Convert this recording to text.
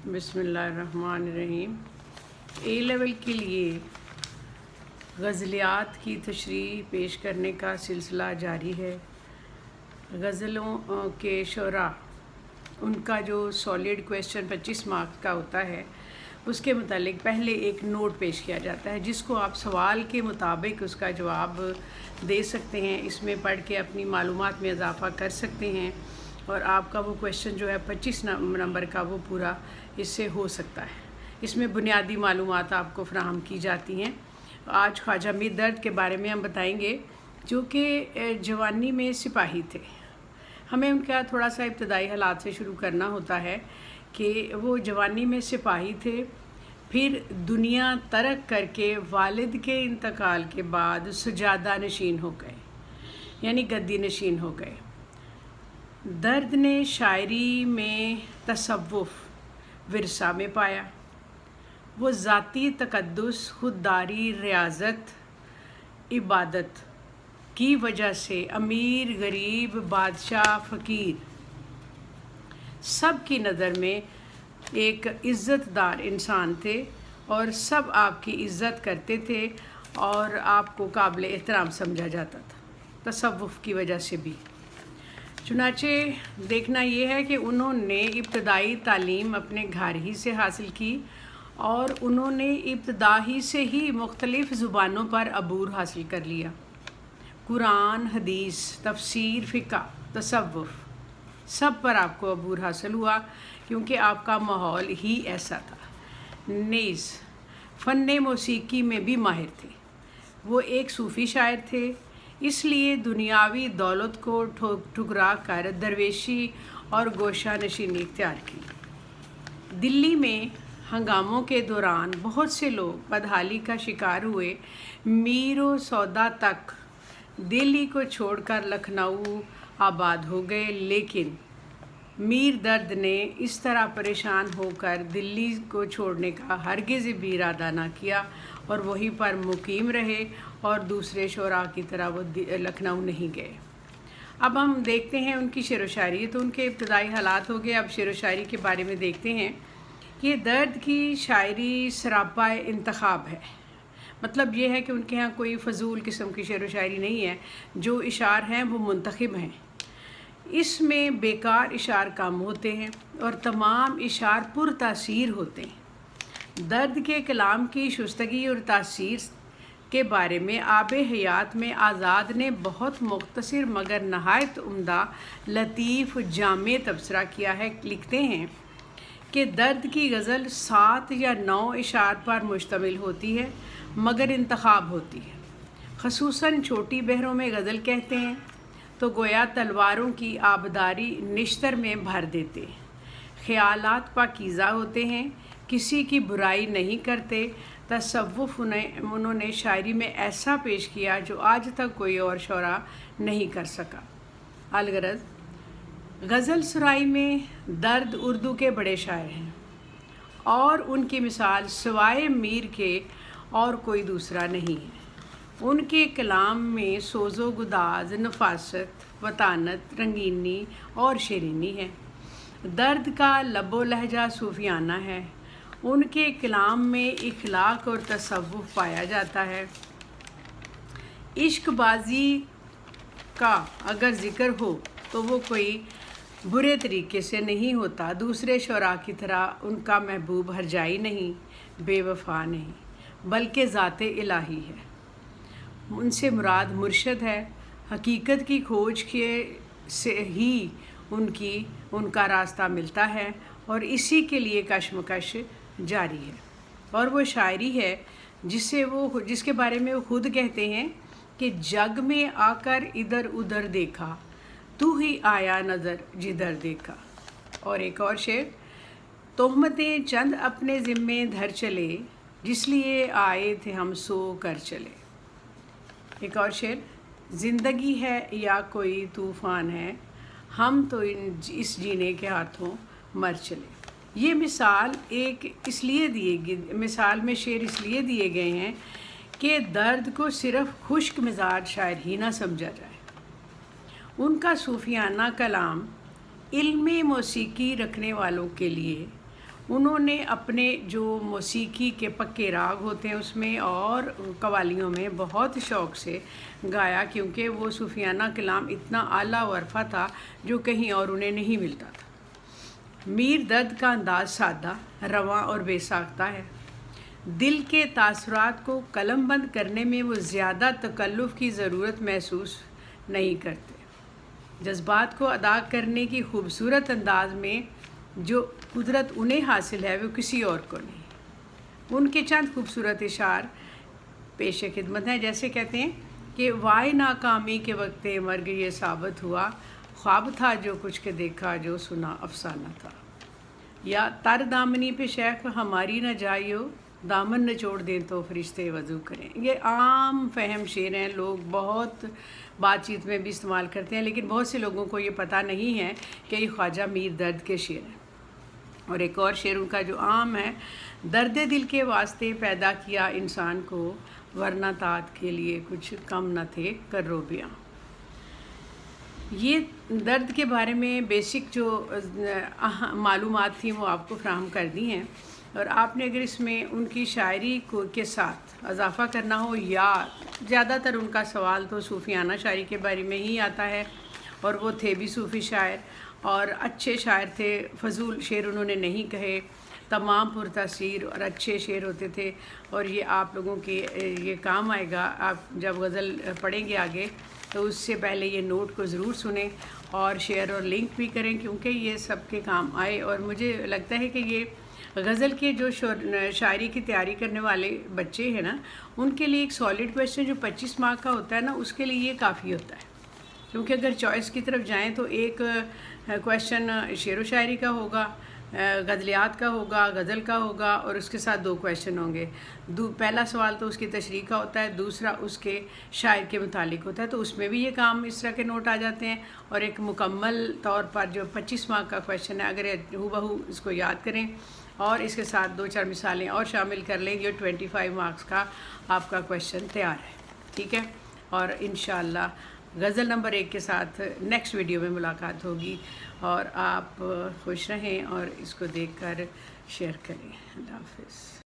बिस्मिल्लाहिर्रहमानिर्रहीम। ए लेवल के लिए गज़लियात की तशरीह पेश करने का सिलसिला जारी है। गज़लों के शोरा उनका जो सॉलिड क्वेश्चन 25 मार्क्स का होता है उसके मुतालिक पहले एक नोट पेश किया जाता है जिसको आप सवाल के मुताबिक उसका जवाब दे सकते हैं। इसमें पढ़ के अपनी मालूमात में इजाफ़ा कर सकते हैं और आपका वो क्वेश्चन जो है 25 नंबर का वो पूरा इससे हो सकता है। इसमें बुनियादी मालूमात आपको फ़राहम की जाती हैं। आज ख्वाजा मीर दर्द के बारे में हम बताएंगे जो कि जवानी में सिपाही थे। हमें उनका थोड़ा सा इब्तदाई हालात से शुरू करना होता है कि वो जवानी में सिपाही थे, फिर दुनिया तरक करके वालिद के इंतकाल के बाद सजादा नशीन हो गए, यानी गद्दी नशीन हो गए। दर्द ने शायरी में तसव्वुफ़ विरसा में पाया। वो ज़ाती तक़द्दुस, खुददारी, रियाज़त, इबादत की वजह से अमीर, गरीब, बादशाह, फ़कीर सब की नज़र में एक इज़्ज़तदार इंसान थे और सब आपकी इज़्ज़त करते थे और आपको काबिल एहतराम समझा जाता था, तसव्वुफ़ की वजह से भी। चुनाचे देखना ये है कि उन्होंने इब्तदाई तालीम अपने घर ही से हासिल की और उन्होंने इब्तदा ही से ही मुख्तलिफ़ ज़ुबानों पर अबूर हासिल कर लिया। कुरान, हदीस, तफसीर, फ़िक़्ह, तसव्वुफ़ सब पर आपको अबूर हासिल हुआ क्योंकि आपका माहौल ही ऐसा था। नेज़ फ़न मौसीकी में भी माहिर थे। वो एक सूफ़ी शायर थे, इसलिए दुनियावी दौलत को ठुकरा कर दरवेशी और गोशा नशीनी इख्तियार की। दिल्ली में हंगामों के दौरान बहुत से लोग बदहाली का शिकार हुए। मीर सौदा तक दिल्ली को छोड़कर लखनऊ आबाद हो गए, लेकिन मीर दर्द ने इस तरह परेशान होकर दिल्ली को छोड़ने का हरगिज़ भी इरादा ना किया और वहीं पर मुकीम रहे और दूसरे शोरा की तरह वो लखनऊ नहीं गए। अब हम देखते हैं उनकी शेर व शायरी। तो उनके इब्तदाई हालात हो गए। अब शेर व शायरी के बारे में देखते हैं कि दर्द की शायरी सरापा इंतखाब है। मतलब ये है कि उनके यहाँ कोई फ़जूल किस्म की शेर व शायरी नहीं है। जो इशार हैं वो मुंतखब हैं। इसमें बेकार इशार कम होते हैं और तमाम इशार पुरतासीर होते हैं। दर्द के कलाम की शुस्तगी और तासीर के बारे में आबे हयात में आज़ाद ने बहुत मुख्तसर मगर नहायत उम्दा, लतीफ़, जामे तबसरा किया है। लिखते हैं कि दर्द की गज़ल 7 या 9 इशार पर मुश्तमिल होती है मगर इंतखाब होती है। ख़ुसूसन छोटी बहरों में गज़ल कहते हैं तो गोया तलवारों की आबदारी निश्तर में भर देते हैं। ख़यालात पाकीज़ा होते हैं, किसी की बुराई नहीं करते। तसव्वुफ़ उन्होंने शायरी में ऐसा पेश किया जो आज तक कोई और शोरा नहीं कर सका। अलगरज़ गज़ल सुराई में दर्द उर्दू के बड़े शायर हैं और उनकी मिसाल सिवाय मीर के और कोई दूसरा नहीं है। उनके कलाम में सोज़ो गुदाज, नफासत, वतानत, रंगीनी और शेरीनी है। दर्द का लबो लहजा सूफियाना है। उनके कलाम में इखलाक और तसव्वुफ़ पाया जाता है। इश्कबाजी का अगर ज़िक्र हो तो वो कोई बुरे तरीके से नहीं होता। दूसरे शोरा की तरह उनका महबूब हरजाई नहीं, बेवफा नहीं, बल्कि ज़ाते इलाही है। उनसे मुराद मुर्शद है। हकीकत की खोज के से ही उनका रास्ता मिलता है और इसी के लिए कशमकश जारी है। और वो शायरी है जिसके बारे में वो खुद कहते हैं कि जग में आकर इधर उधर देखा, तू ही आया नज़र जिधर देखा। और एक और शेर, तोहमतें चंद अपने ज़िम्मे धर चले, जिसलिए आए थे हम सो कर चले। एक और शेर, ज़िंदगी है या कोई तूफ़ान है, हम तो इस जीने के हाथों मर चले। ये मिसाल मिसाल में शेर इसलिए दिए गए हैं कि दर्द को सिर्फ़ खुश्क मिजाज शायर ही ना समझा जाए। उनका सूफियाना कलाम इल्म मौसीकी रखने वालों के लिए انہوں نے اپنے جو موسیقی کے پکے راگ ہوتے ہیں اس میں اور قوالیوں میں بہت شوق سے گایا، کیونکہ وہ صوفیانہ کلام اتنا اعلیٰ و عرفہ تھا جو کہیں اور انہیں نہیں ملتا تھا۔ میر درد کا انداز سادہ، رواں اور بے ساختہ ہے۔ دل کے تاثرات کو قلم بند کرنے میں وہ زیادہ تکلف کی ضرورت محسوس نہیں کرتے۔ جذبات کو ادا کرنے کی خوبصورت انداز میں جو قدرت انہیں حاصل ہے وہ کسی اور کو نہیں۔ ان کے چند خوبصورت اشعار پیش خدمت ہیں، جیسے کہتے ہیں کہ وائے ناکامی کے وقت مرگ یہ ثابت ہوا، خواب تھا جو کچھ کے دیکھا جو سنا افسانہ تھا۔ یا تر دامنی پہ شیخ ہماری نہ جائیو، دامن نہ چھوڑ دیں تو فرشتے وضو کریں۔ یہ عام فہم شعر ہیں، لوگ بہت بات چیت میں بھی استعمال کرتے ہیں، لیکن بہت سے لوگوں کو یہ پتہ نہیں ہے کہ یہ خواجہ میر درد کے شعر ہیں۔ اور ایک اور شعر ان کا جو عام ہے، درد دل کے واسطے پیدا کیا انسان کو، ورنہ طاعت کے لیے کچھ کم نہ تھے کروبیاں۔ یہ درد کے بارے میں بیسک جو معلومات تھیں وہ آپ کو فراہم کر دی ہیں، اور آپ نے اگر اس میں ان کی شاعری کے ساتھ اضافہ کرنا ہو، یا زیادہ تر ان کا سوال تو صوفیانہ شاعری کے بارے میں ہی آتا ہے، اور وہ تھے بھی صوفی شاعر اور اچھے شاعر تھے، فضول شعر انہوں نے نہیں کہے، تمام پرتاثیر اور اچھے شعر ہوتے تھے، اور یہ آپ لوگوں کے یہ کام آئے گا۔ آپ جب غزل پڑھیں گے آگے تو اس سے پہلے یہ نوٹ کو ضرور سنیں اور شیئر اور لنک بھی کریں، کیونکہ یہ سب کے کام آئے۔ اور مجھے لگتا ہے کہ یہ غزل کے جو شاعری کی تیاری کرنے والے بچے ہیں نا، ان کے لیے ایک سالڈ کویسچن جو 25 مارک کا ہوتا ہے نا، اس کے لیے یہ کافی ہوتا ہے، کیونکہ اگر چوائس کی طرف جائیں تو ایک کویسچن شعر و شاعری کا ہوگا، غزلیات کا ہوگا، غزل کا ہوگا، اور اس کے ساتھ 2 کویسچن ہوں گے۔ پہلا سوال تو اس کی تشریح کا ہوتا ہے، دوسرا اس کے شاعر کے متعلق ہوتا ہے، تو اس میں بھی یہ کام اس طرح کے نوٹ آ جاتے ہیں۔ اور ایک مکمل طور پر جو 25 مارک کا کویسچن ہے، اگر ہو بہو اس کو یاد کریں اور اس کے ساتھ 2-4 مثالیں اور شامل کر لیں، یہ 25 مارکس کا آپ کا کویسچن تیار ہے، ٹھیک ہے۔ اور انشاءاللہ غزل نمبر 1 کے ساتھ نیکسٹ ویڈیو میں ملاقات ہوگی، اور آپ خوش رہیں اور اس کو دیکھ کر شیئر کریں۔ اللہ حافظ۔